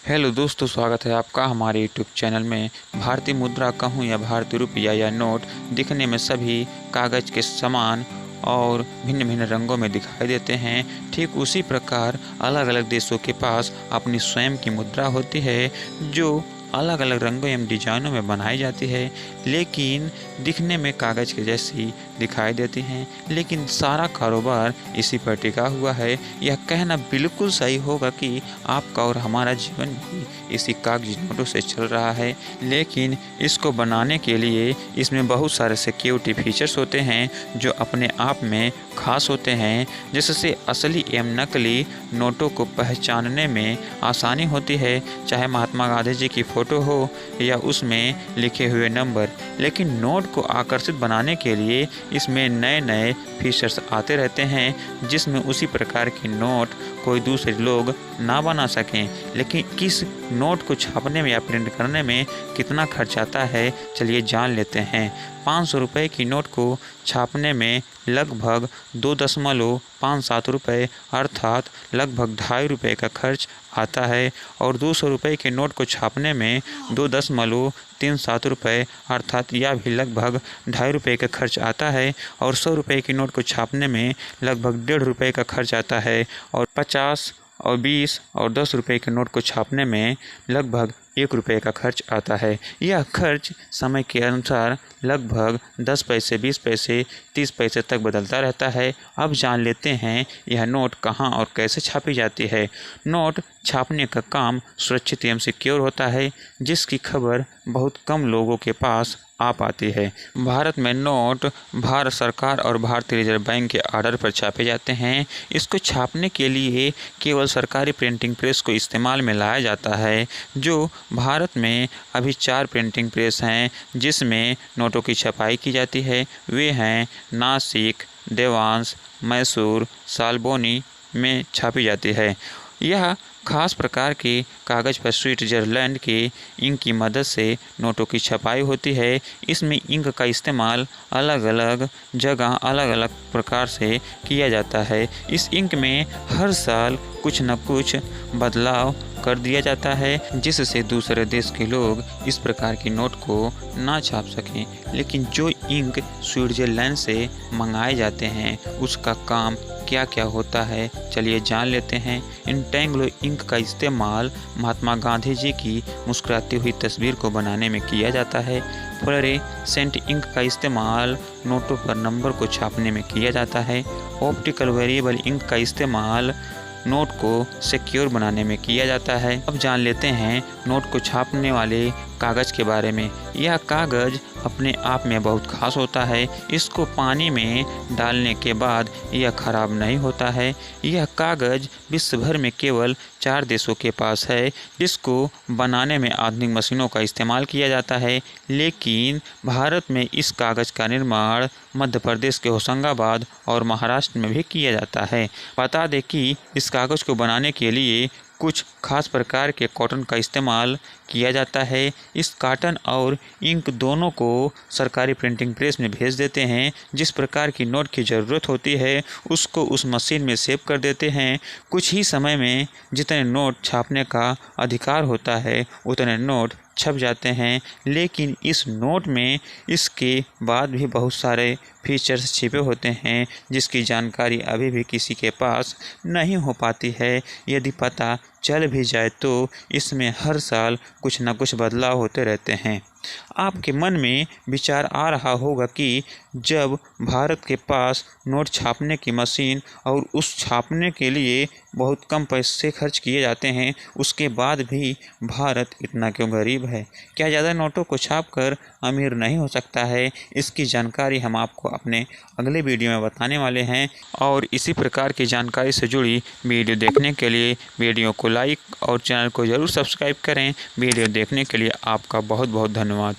Hello दोस्तों, स्वागत है आपका हमारे यूट्यूब चैनल में। भारतीय मुद्रा कहूँ या भारतीय रुपया या नोट दिखने में सभी कागज़ के समान और भिन्न भिन्न रंगों में दिखाई देते हैं। ठीक उसी प्रकार अलग अलग देशों के पास अपनी स्वयं की मुद्रा होती है जो अलग अलग रंगों एवं डिजाइनों में बनाई जाती है, लेकिन दिखने में कागज़ के जैसी दिखाई देती हैं। लेकिन सारा कारोबार इसी पर टिका हुआ है। यह कहना बिल्कुल सही होगा कि आपका और हमारा जीवन भी इसी कागजी नोटों से चल रहा है, लेकिन इसको बनाने के लिए इसमें बहुत सारे सिक्योरिटी फीचर्स होते हैं जो अपने आप में खास होते हैं, जिससे असली एवं नकली नोटों को पहचानने में आसानी होती है, चाहे महात्मा गांधी जी की फ़ोटो हो या उसमें लिखे हुए नंबर। लेकिन नोट को आकर्षित बनाने के लिए इसमें नए नए फीचर्स आते रहते हैं, जिसमें उसी प्रकार के नोट कोई दूसरे लोग ना बना सकें। लेकिन किस नोट को छापने में या प्रिंट करने में कितना खर्च आता है, चलिए जान लेते हैं। 500 रुपये की नोट को छापने में लगभग 2.57 रुपये अर्थात लगभग 2.5 रुपये का खर्च आता है, और 200 रुपये के नोट को छापने में 2.37 रुपये अर्थात यह भी लगभग 2.5 रुपये का खर्च आता है, और 100 रुपये की नोट को छापने में लगभग 1.5 रुपये का खर्च आता है, और 50 और 20 और 10 रुपये के नोट को छापने में लगभग 1 रुपये का खर्च आता है। यह खर्च समय के अनुसार लगभग 10 पैसे, 20 पैसे, 30 पैसे तक बदलता रहता है। अब जान लेते हैं यह नोट कहाँ और कैसे छापी जाती है। नोट छापने का काम सुरक्षित एवं सिक्योर होता है, जिसकी खबर बहुत कम लोगों के पास आ पाती है। भारत में नोट भारत सरकार और भारतीय रिजर्व बैंक के आर्डर पर छापे जाते हैं। इसको छापने के लिए केवल सरकारी प्रिंटिंग प्रेस को इस्तेमाल में लाया जाता है। जो भारत में अभी 4 प्रिंटिंग प्रेस हैं जिसमें नोटों की छपाई की जाती है। वे हैं नासिक, देवांश, मैसूर, सालबोनी में छापी जाती है। यह खास प्रकार के कागज़ पर स्विट्जरलैंड के इंक की मदद से नोटों की छपाई होती है। इसमें इंक का इस्तेमाल अलग अलग जगह अलग अलग प्रकार से किया जाता है। इस इंक में हर साल कुछ न कुछ बदलाव कर दिया जाता है, जिससे दूसरे देश के लोग इस प्रकार की नोट को ना छाप सकें। लेकिन जो इंक स्विट्जरलैंड से मंगाए जाते हैं उसका काम क्या क्या होता है, चलिए जान लेते हैं। इंटेंग्लो इंक का इस्तेमाल महात्मा गांधी जी की मुस्कुराती हुई तस्वीर को बनाने में किया जाता है। फ्लोरेसेंट इंक का इस्तेमाल नोटों पर नंबर को छापने में किया जाता है। ऑप्टिकल वेरिएबल इंक का इस्तेमाल नोट को सिक्योर बनाने में किया जाता है। अब जान लेते हैं नोट को छापने वाले कागज़ के बारे में। यह कागज़ अपने आप में बहुत खास होता है। इसको पानी में डालने के बाद यह खराब नहीं होता है। यह कागज़ विश्व भर में केवल 4 देशों के पास है जिसको बनाने में आधुनिक मशीनों का इस्तेमाल किया जाता है। लेकिन भारत में इस कागज़ का निर्माण मध्य प्रदेश के होशंगाबाद और महाराष्ट्र में भी किया जाता है। बता दें कि इस कागज़ को बनाने के लिए कुछ खास प्रकार के कॉटन का इस्तेमाल किया जाता है। इस कॉटन और इंक दोनों को सरकारी प्रिंटिंग प्रेस में भेज देते हैं। जिस प्रकार की नोट की ज़रूरत होती है उसको उस मशीन में सेव कर देते हैं। कुछ ही समय में जितने नोट छापने का अधिकार होता है उतने नोट छप जाते हैं। लेकिन इस नोट में इसके बाद भी बहुत सारे फीचर्स छिपे होते हैं जिसकी जानकारी अभी भी किसी के पास नहीं हो पाती है। यदि पता चल भी जाए तो इसमें हर साल कुछ न कुछ बदलाव होते रहते हैं। आपके मन में विचार आ रहा होगा कि जब भारत के पास नोट छापने की मशीन और उस छापने के लिए बहुत कम पैसे खर्च किए जाते हैं, उसके बाद भी भारत इतना क्यों गरीब है? क्या ज़्यादा नोटों को छापकर अमीर नहीं हो सकता है? इसकी जानकारी हम आपको अपने अगले वीडियो में बताने वाले हैं। और इसी प्रकार की जानकारी से जुड़ी वीडियो देखने के लिए वीडियो को लाइक और चैनल को ज़रूर सब्सक्राइब करें। वीडियो देखने के लिए आपका बहुत बहुत धन्यवाद।